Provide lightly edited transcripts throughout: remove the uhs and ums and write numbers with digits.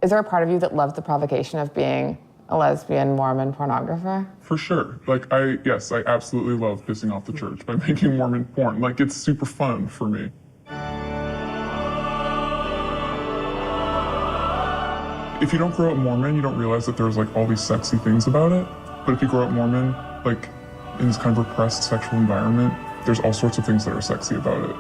Is there a part of you that loves the provocation of being a lesbian Mormon pornographer? For sure. Yes, I absolutely love pissing off the church by making Mormon porn. It's super fun for me. If you don't grow up Mormon, you don't realize that there's all these sexy things about it. But if you grow up Mormon, in this kind of repressed sexual environment, there's all sorts of things that are sexy about it.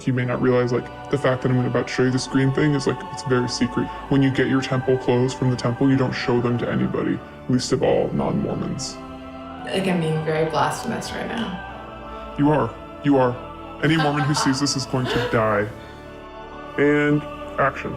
You may not realize, the fact that I'm about to show you the screen thing is, it's very secret. When you get your temple clothes from the temple, you don't show them to anybody, least of all non-Mormons. I'm being very blasphemous right now. You are. Any Mormon who sees this is going to die. And action.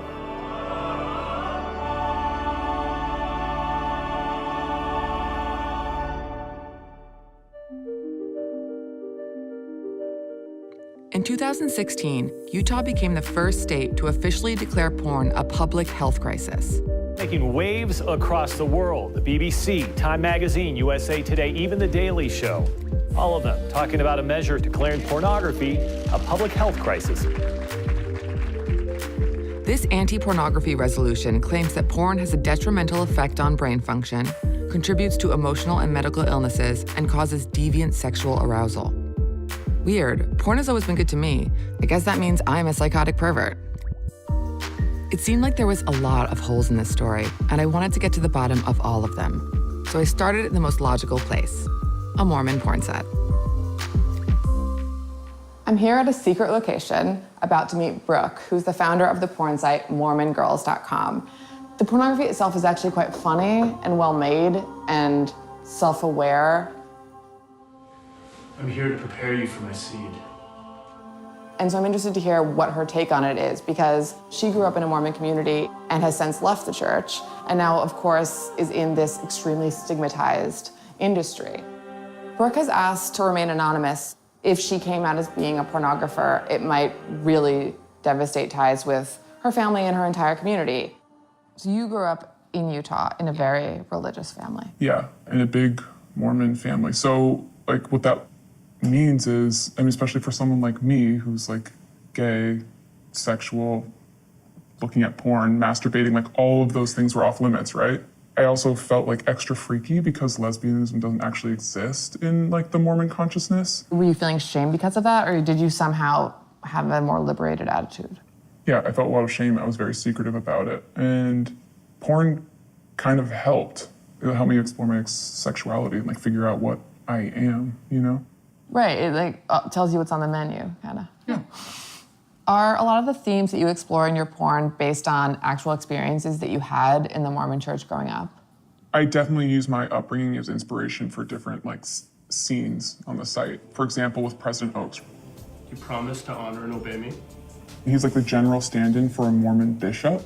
In 2016, Utah became the first state to officially declare porn a public health crisis. Making waves across the world. The BBC, Time Magazine, USA Today, even The Daily Show. All of them talking about a measure declaring pornography a public health crisis. This anti-pornography resolution claims that porn has a detrimental effect on brain function, contributes to emotional and medical illnesses, and causes deviant sexual arousal. Weird, porn has always been good to me. I guess that means I'm a psychotic pervert. It seemed like there was a lot of holes in this story, and I wanted to get to the bottom of all of them. So I started in the most logical place, a Mormon porn set. I'm here at a secret location, about to meet Brooke, who's the founder of the porn site MormonGirls.com. The pornography itself is actually quite funny and well-made and self-aware. I'm here to prepare you for my seed. And so I'm interested to hear what her take on it is, because she grew up in a Mormon community and has since left the church, and now, of course, is in this extremely stigmatized industry. Brooke has asked to remain anonymous. If she came out as being a pornographer, it might really devastate ties with her family and her entire community. So you grew up in Utah in a very religious family. Yeah, in a big Mormon family. So, what that means is, especially for someone like me who's gay, sexual, looking at porn, masturbating, all of those things were off limits, right? I also felt extra freaky because lesbianism doesn't actually exist in the Mormon consciousness. Were you feeling shame because of that, or did you somehow have a more liberated attitude? Yeah, I felt a lot of shame. I was very secretive about it. And porn kind of helped. It helped me explore my sexuality and figure out what I am, Right, it tells you what's on the menu, kind of. Yeah. Are a lot of the themes that you explore in your porn based on actual experiences that you had in the Mormon church growing up? I definitely use my upbringing as inspiration for different scenes on the site. For example, with President Oaks. You promise to honor and obey me? He's the general stand-in for a Mormon bishop.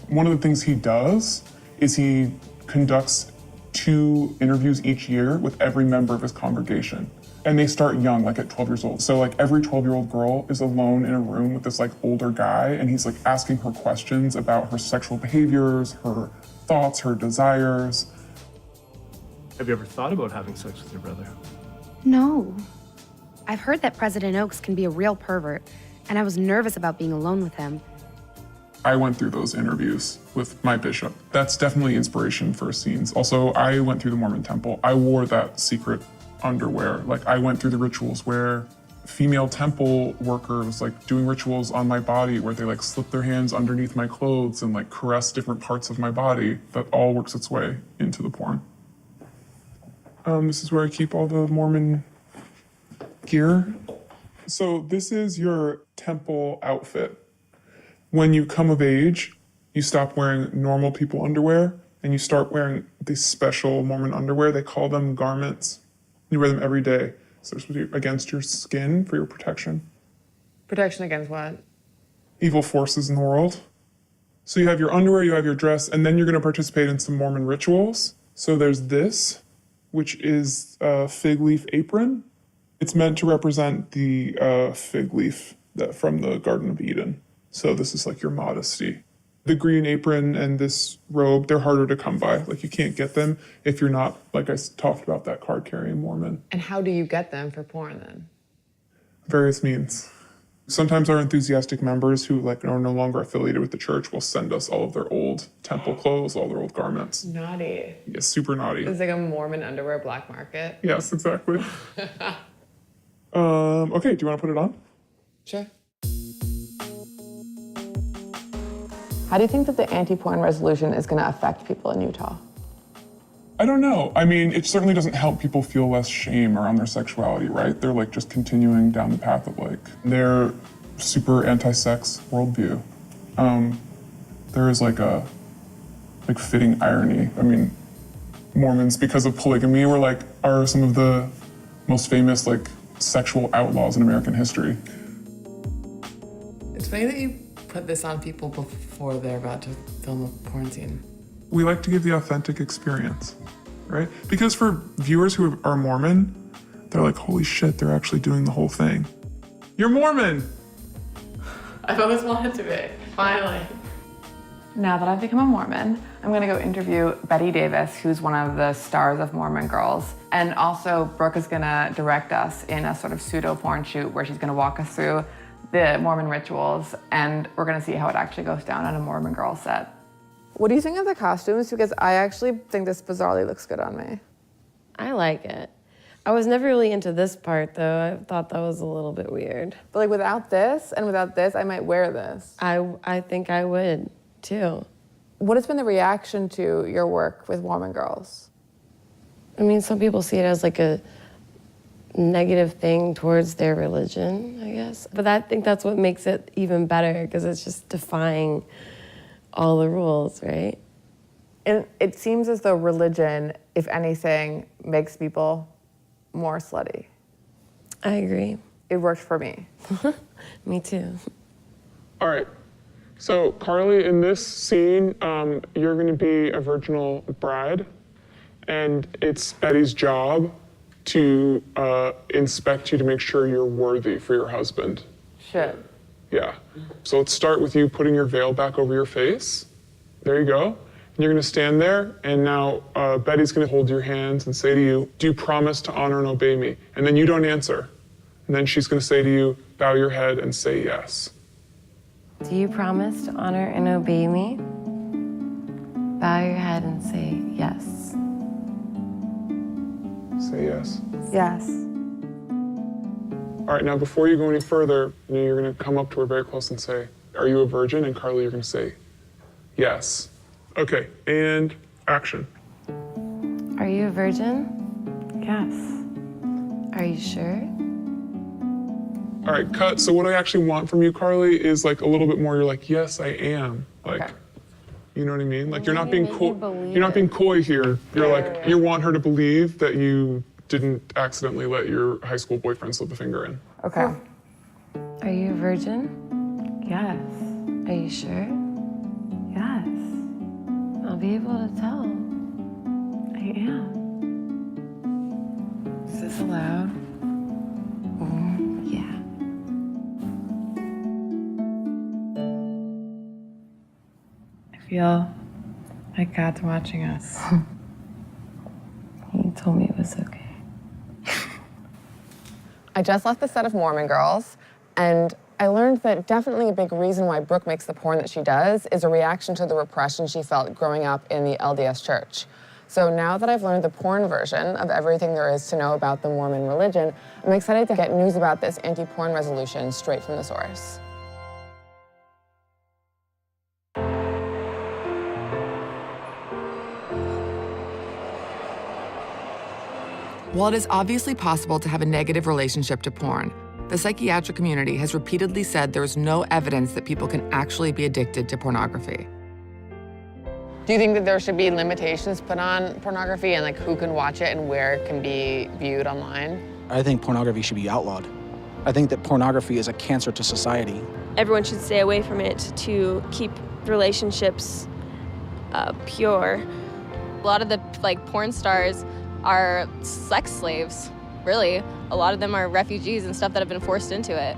One of the things he does is he conducts 2 interviews each year with every member of his congregation. And they start young, at 12 years old. So every 12-year-old girl is alone in a room with this older guy, and he's asking her questions about her sexual behaviors, her thoughts, her desires. Have you ever thought about having sex with your brother? No. I've heard that President Oaks can be a real pervert, and I was nervous about being alone with him. I went through those interviews with my bishop. That's definitely inspiration for scenes. Also, I went through the Mormon temple. I wore that secret underwear. I went through the rituals where female temple workers doing rituals on my body where they slip their hands underneath my clothes and caress different parts of my body. That all works its way into the porn. This is where I keep all the Mormon gear. So this is your temple outfit. When you come of age, you stop wearing normal people underwear and you start wearing these special Mormon underwear. They call them garments. You wear them every day. So they're supposed to be against your skin for your protection. Protection against what? Evil forces in the world. So you have your underwear, you have your dress, and then you're going to participate in some Mormon rituals. So there's this, which is a fig leaf apron. It's meant to represent the fig leaf from the Garden of Eden. So this is your modesty. The green apron and this robe, they're harder to come by. You can't get them if you're not, like I talked about, that card-carrying Mormon. And how do you get them for porn, then? Various means. Sometimes our enthusiastic members who like are no longer affiliated with the church will send us all of their old temple clothes, all their old garments. Naughty. Yeah, super naughty. It's like a Mormon underwear black market. Yes, exactly. Okay, do you want to put it on? Sure. How do you think that the anti-porn resolution is going to affect people in Utah? I don't know. I mean, it certainly doesn't help people feel less shame around their sexuality, right? They're like just continuing down the path of like their super anti-sex worldview. There is like a fitting irony. I mean, Mormons, because of polygamy, are some of the most famous like sexual outlaws in American history. It's funny that you put this on people before they're about to film a porn scene. We like to give the authentic experience, right? Because for viewers who are Mormon, they're like, holy shit, they're actually doing the whole thing. You're Mormon! I've always wanted to be, finally. Now that I've become a Mormon, I'm gonna go interview Betty Davis, who's one of the stars of Mormon Girls. And also, Brooke is gonna direct us in a sort of pseudo-porn shoot where she's gonna walk us through the Mormon rituals, and we're gonna see how it actually goes down on a Mormon Girl set. What do you think of the costumes? Because I actually think this bizarrely looks good on me. I like it. I was never really into this part, though. I thought that was a little bit weird. But like without this and without this, I might wear this. I think I would, too. What has been the reaction to your work with Mormon Girls? I mean, some people see it as like a negative thing towards their religion, I guess. But I think that's what makes it even better, because it's just defying all the rules, right? And it seems as though religion, if anything, makes people more slutty. I agree. It worked for me. Me too. All right. So, Carly, in this scene, you're going to be a virginal bride, and it's Betty's job to inspect you to make sure you're worthy for your husband. Shit. Yeah. So let's start with you putting your veil back over your face. There you go. And you're going to stand there, and now Betty's going to hold your hands and say to you, do you promise to honor and obey me? And then you don't answer. And then she's going to say to you, bow your head and say yes. Do you promise to honor and obey me? Bow your head and say yes. Say yes. Yes. All right, now before you go any further, you're going to come up to her very close and say, are you a virgin? And Carly, you're going to say, yes. Okay, and action. Are you a virgin? Yes. Are you sure? All right, cut. So what I actually want from you, Carly, is like a little bit more, you're like, yes, I am. Like, Okay. You know what I mean? Like, you're not Maybe being make coy. you believe You're not being coy here. You're Yeah, like, yeah. you want her to believe that you didn't accidentally let your high school boyfriend slip a finger in. Okay. Are you a virgin? Yes. Are you sure? Yes. I'll be able to tell. I am. Is this allowed? Yeah. I feel like God's watching us. He told me it was okay. I just left the set of Mormon Girls, and I learned that definitely a big reason why Brooke makes the porn that she does is a reaction to the repression she felt growing up in the LDS church. So now that I've learned the porn version of everything there is to know about the Mormon religion, I'm excited to get news about this anti-porn resolution straight from the source. While it is obviously possible to have a negative relationship to porn, the psychiatric community has repeatedly said there is no evidence that people can actually be addicted to pornography. Do you think that there should be limitations put on pornography and like who can watch it and where it can be viewed online? I think pornography should be outlawed. I think that pornography is a cancer to society. Everyone should stay away from it to keep relationships pure. A lot of the porn stars are sex slaves, really. A lot of them are refugees and stuff that have been forced into it.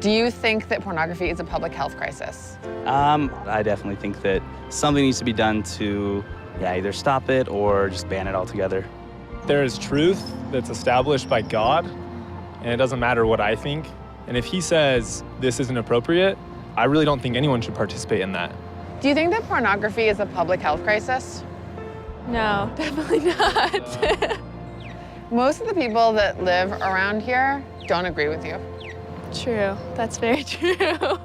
Do you think that pornography is a public health crisis? I definitely think that something needs to be done to either stop it or just ban it altogether. There is truth that's established by God, and it doesn't matter what I think. And if he says this isn't appropriate, I really don't think anyone should participate in that. Do you think that pornography is a public health crisis? No, definitely not. Most of the people that live around here don't agree with you. True, that's very true.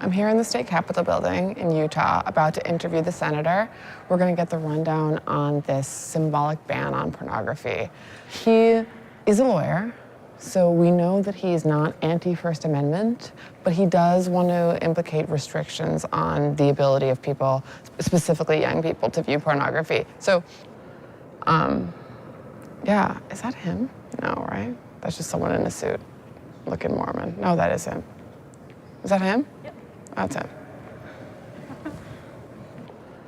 I'm here in the state capitol building in Utah, about to interview the senator. We're gonna get the rundown on this symbolic ban on pornography. He is a lawyer, so we know that he's not anti-First Amendment, but he does want to implicate restrictions on the ability of people, specifically young people, to view pornography. So, yeah, is that him? No, right? That's just someone in a suit looking Mormon. No, that is him. Is that him? Yep. That's him.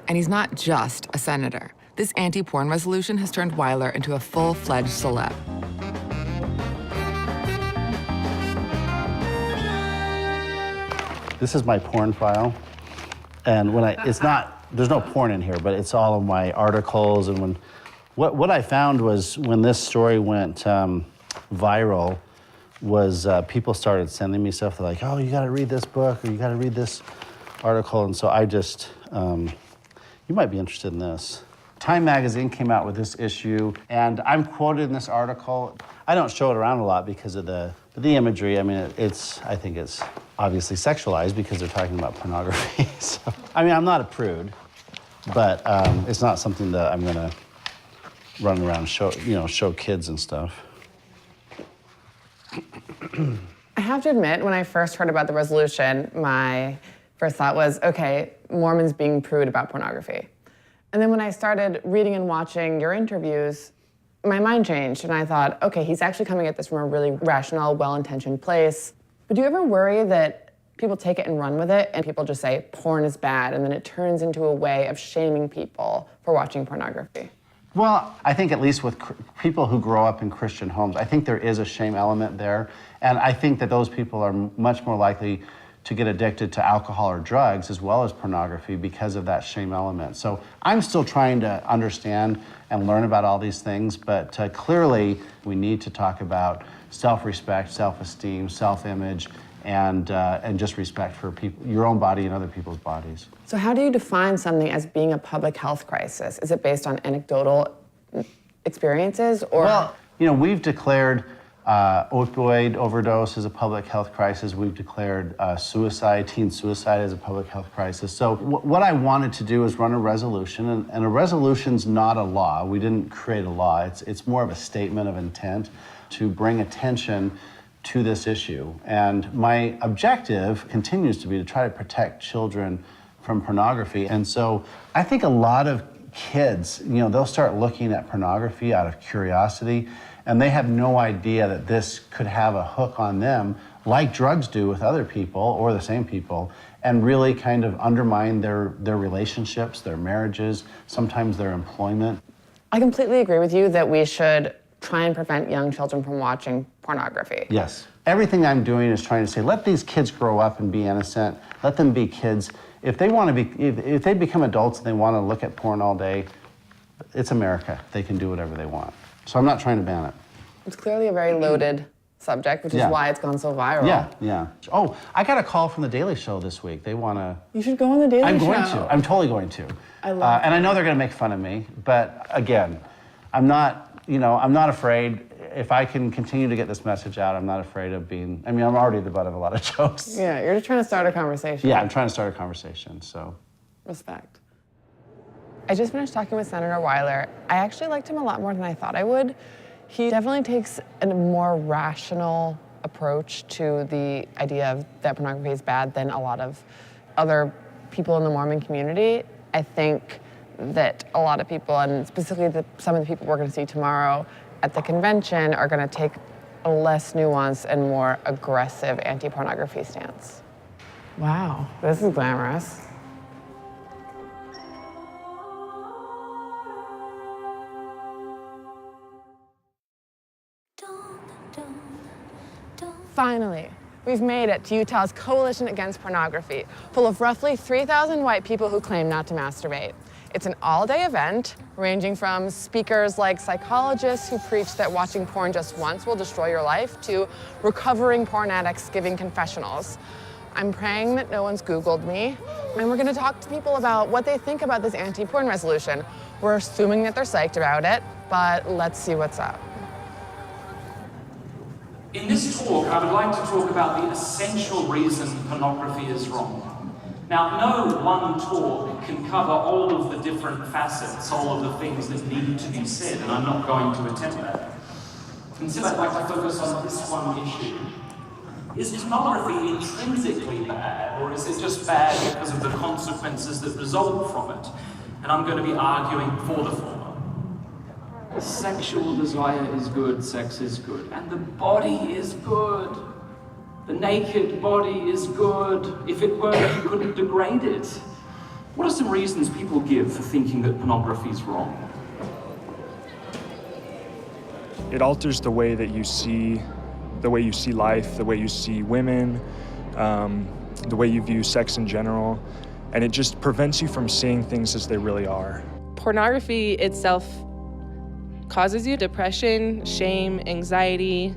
And he's not just a senator. This anti-porn resolution has turned Weiler into a full-fledged celeb. This is my porn file. And there's no porn in here, but it's all of my articles. And what I found was when this story went viral, was people started sending me stuff. They're like, oh, you gotta read this book, or you gotta read this article. And so I just, you might be interested in this. Time magazine came out with this issue, and I'm quoted in this article. I don't show it around a lot because of the imagery. I mean, I think it's obviously sexualized because they're talking about pornography. So, I mean, I'm not a prude, but it's not something that I'm gonna run around and show kids and stuff. I have to admit, when I first heard about the resolution, my first thought was, okay, Mormons being prude about pornography. And then when I started reading and watching your interviews, my mind changed, and I thought, okay, he's actually coming at this from a really rational, well-intentioned place. But do you ever worry that people take it and run with it, and people just say porn is bad, and then it turns into a way of shaming people for watching pornography? Well, I think at least with people who grow up in Christian homes, I think there is a shame element there. And I think that those people are much more likely to get addicted to alcohol or drugs as well as pornography because of that shame element. So I'm still trying to understand and learn about all these things, but clearly we need to talk about self-respect, self-esteem, self-image, and just respect for people, your own body and other people's bodies. So how do you define something as being a public health crisis? Is it based on anecdotal experiences, or? Well, you know, we've declared opioid overdose as a public health crisis. We've declared teen suicide as a public health crisis. So what I wanted to do is run a resolution, and a resolution's not a law. We didn't create a law. It's more of a statement of intent to bring attention to this issue. And my objective continues to be to try to protect children from pornography. And so I think a lot of kids, you know, they'll start looking at pornography out of curiosity, and they have no idea that this could have a hook on them, like drugs do with other people or the same people, and really kind of undermine their relationships, their marriages, sometimes their employment. I completely agree with you that we should try and prevent young children from watching pornography. Yes. Everything I'm doing is trying to say, let these kids grow up and be innocent. Let them be kids. If they want to be, if they become adults and they want to look at porn all day, it's America. They can do whatever they want. So I'm not trying to ban it. It's clearly a very loaded subject, which is why it's gone so viral. Yeah. Oh, I got a call from The Daily Show this week. They want to... You should go on The Daily Show. I'm going to. I'm totally going to. I love and I know they're going to make fun of me, but again, I'm not afraid. If I can continue to get this message out, I'm not afraid of being, I'm already the butt of a lot of jokes. Yeah, you're just trying to start a conversation. Yeah, I'm trying to start a conversation, so. Respect. I just finished talking with Senator Weiler. I actually liked him a lot more than I thought I would. He definitely takes a more rational approach to the idea of that pornography is bad than a lot of other people in the Mormon community. I think that a lot of people, and specifically some of the people we're going to see tomorrow at the convention, are going to take a less nuanced and more aggressive anti-pornography stance. Wow, this is glamorous. Finally, We've made it to Utah's Coalition Against Pornography, full of roughly 3,000 white people who claim not to masturbate. It's an all-day event, ranging from speakers like psychologists who preach that watching porn just once will destroy your life, to recovering porn addicts giving confessionals. I'm praying that no one's Googled me, and we're gonna talk to people about what they think about this anti-porn resolution. We're assuming that they're psyched about it, but let's see what's up. In this talk, I would like to talk about the essential reason pornography is wrong. Now, no one talk can cover all of the different facets, all of the things that need to be said, and I'm not going to attempt that. Instead, I'd like to focus on this one issue. Is pornography intrinsically bad, or is it just bad because of the consequences that result from it? And I'm going to be arguing for the former. Sexual desire is good, sex is good, and the body is good. The naked body is good. If it weren't, you couldn't degrade it. What are some reasons people give for thinking that pornography is wrong? It alters the way that you see life, the way you see women, the way you view sex in general, and it just prevents you from seeing things as they really are. Pornography itself causes you depression, shame, anxiety,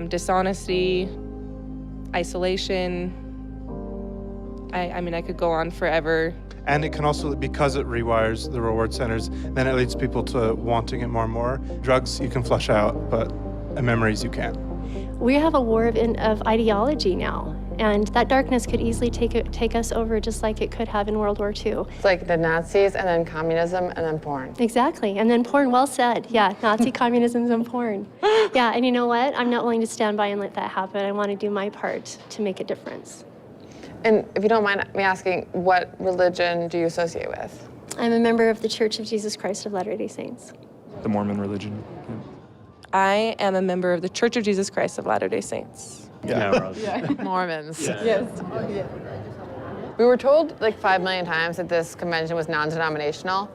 dishonesty, isolation. I mean, I could go on forever. And it can also, because it rewires the reward centers, then it leads people to wanting it more and more. Drugs you can flush out, but memories you can't. We have a war of ideology now, and that darkness could easily take us over just like it could have in World War II. It's like the Nazis, and then communism, and then porn. Exactly, and then porn, well said. Yeah, Nazi communism and porn. Yeah, and you know what? I'm not willing to stand by and let that happen. I want to do my part to make a difference. And if you don't mind me asking, what religion do you associate with? I'm a member of the Church of Jesus Christ of Latter-day Saints. The Mormon religion. Yeah. I am a member of the Church of Jesus Christ of Latter-day Saints. Yeah. Mormons. Yeah. Yes. We were told like 5 million times that this convention was non-denominational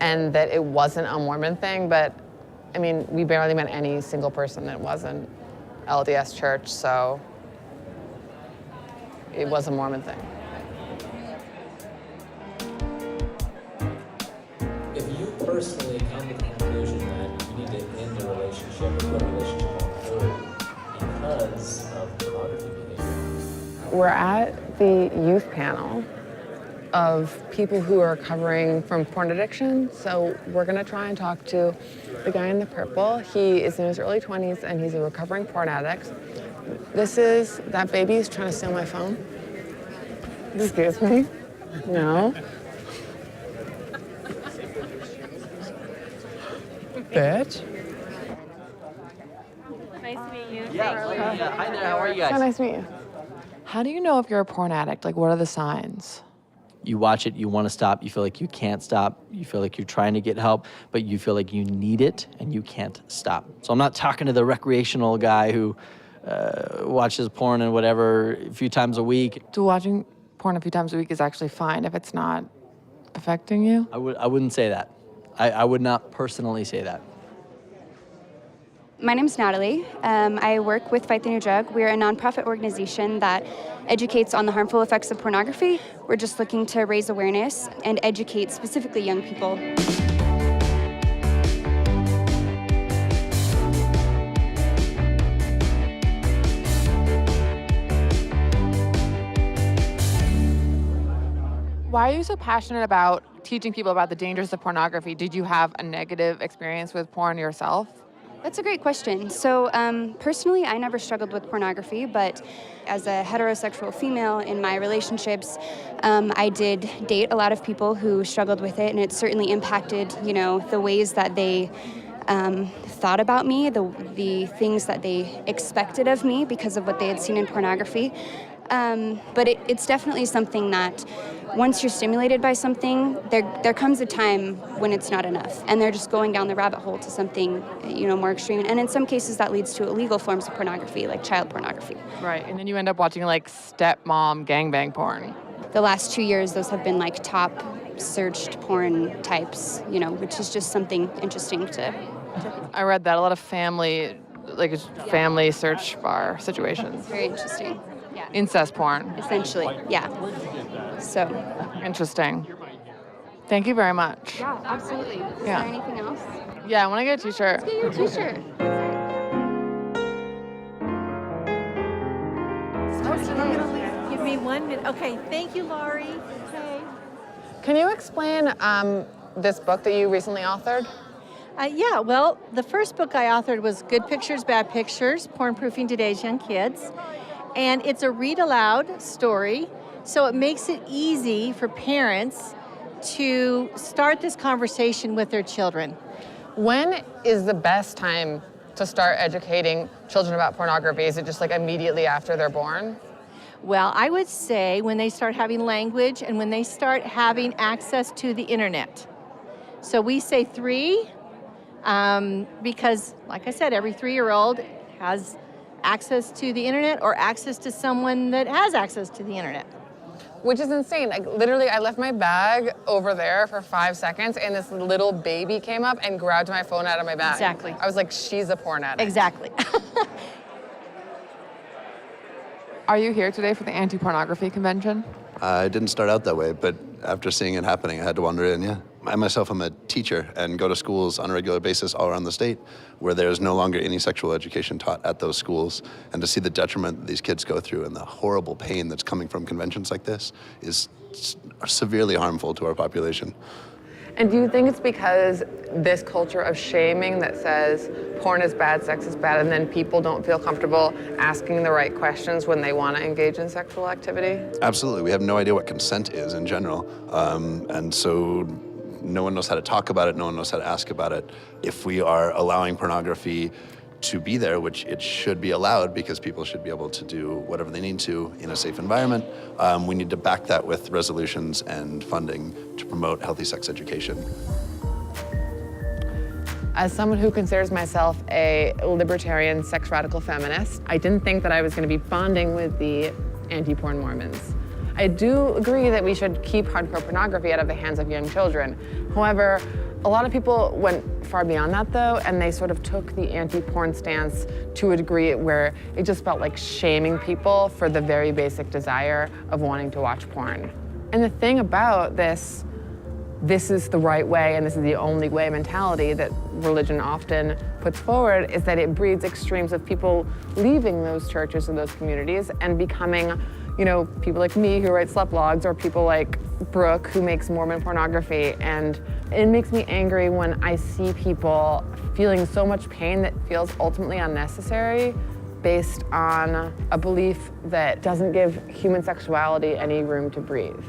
and that it wasn't a Mormon thing, but I mean, we barely met any single person that wasn't LDS Church, so it was a Mormon thing. If you personally come to the conclusion that you need to end a relationship or put a relationship on hold because of pornography behavior. We're at the youth panel of people who are recovering from porn addiction. So we're gonna try and talk to the guy in the purple. He is in his early 20s and he's a recovering porn addict. That baby's trying to steal my phone. Excuse me? No. Bitch. Nice to meet you. Yeah, hi there, how are you guys? So nice to meet you. How do you know if you're a porn addict? Like, what are the signs? You watch it, you want to stop, you feel like you can't stop, you feel like you're trying to get help, but you feel like you need it and you can't stop. So I'm not talking to the recreational guy who watches porn and whatever a few times a week. So watching porn a few times a week is actually fine if it's not affecting you? I wouldn't say that. I would not personally say that. My name's Natalie. I work with Fight the New Drug. We're a nonprofit organization that educates on the harmful effects of pornography. We're just looking to raise awareness and educate specifically young people. Why are you so passionate about teaching people about the dangers of pornography? Did you have a negative experience with porn yourself? That's a great question. So personally, I never struggled with pornography, but as a heterosexual female in my relationships, I did date a lot of people who struggled with it, and it certainly impacted, the ways that they thought about me, the things that they expected of me because of what they had seen in pornography. But it's definitely something that once you're stimulated by something, there comes a time when it's not enough, and they're just going down the rabbit hole to something, more extreme. And in some cases, that leads to illegal forms of pornography, like child pornography. Right, and then you end up watching like stepmom gangbang porn. The last 2 years, those have been like top searched porn types, which is just something interesting to. I read that a lot of family like a family search bar situation. Very interesting. Yeah. Incest porn. Essentially, yeah. So. Interesting. Thank you very much. Yeah, absolutely. Is Yeah. there anything else? Yeah, I want to get a t-shirt. Let's get you a t-shirt. Give me 1 minute. Okay, thank you, Laurie. Okay. Can you explain this book that you recently authored? Yeah, well, the first book I authored was Good Pictures, Bad Pictures, Porn-Proofing Today's Young Kids. And it's a read-aloud story, so it makes it easy for parents to start this conversation with their children. When is the best time to start educating children about pornography? Is it just like immediately after they're born? Well, I would say when they start having language and when they start having access to the internet. So we say 3, because, like I said, every 3-year-old has access to the internet or access to someone that has access to the internet. Which is insane. Like, literally, I left my bag over there for 5 seconds, and this little baby came up and grabbed my phone out of my bag. Exactly. I was like, she's a porn addict. Exactly. Are you here today for the anti-pornography convention? I didn't start out that way, but after seeing it happening, I had to wander in, yeah. I myself am a teacher and go to schools on a regular basis all around the state where there's no longer any sexual education taught at those schools. And to see the detriment that these kids go through and the horrible pain that's coming from conventions like this is severely harmful to our population. And do you think it's because this culture of shaming that says porn is bad, sex is bad, and then people don't feel comfortable asking the right questions when they want to engage in sexual activity? Absolutely. We have no idea what consent is in general. And so no one knows how to talk about it, no one knows how to ask about it. If we are allowing pornography to be there, which it should be allowed because people should be able to do whatever they need to in a safe environment, we need to back that with resolutions and funding to promote healthy sex education. As someone who considers myself a libertarian sex radical feminist, I didn't think that I was going to be bonding with the anti-porn Mormons. I do agree that we should keep hardcore pornography out of the hands of young children. However, a lot of people went far beyond that though, and they sort of took the anti-porn stance to a degree where it just felt like shaming people for the very basic desire of wanting to watch porn. And the thing about this is the right way and this is the only way mentality that religion often puts forward is that it breeds extremes of people leaving those churches or those communities and becoming, you know, people like me who write slut blogs or people like Brooke who makes Mormon pornography. And it makes me angry when I see people feeling so much pain that feels ultimately unnecessary based on a belief that doesn't give human sexuality any room to breathe.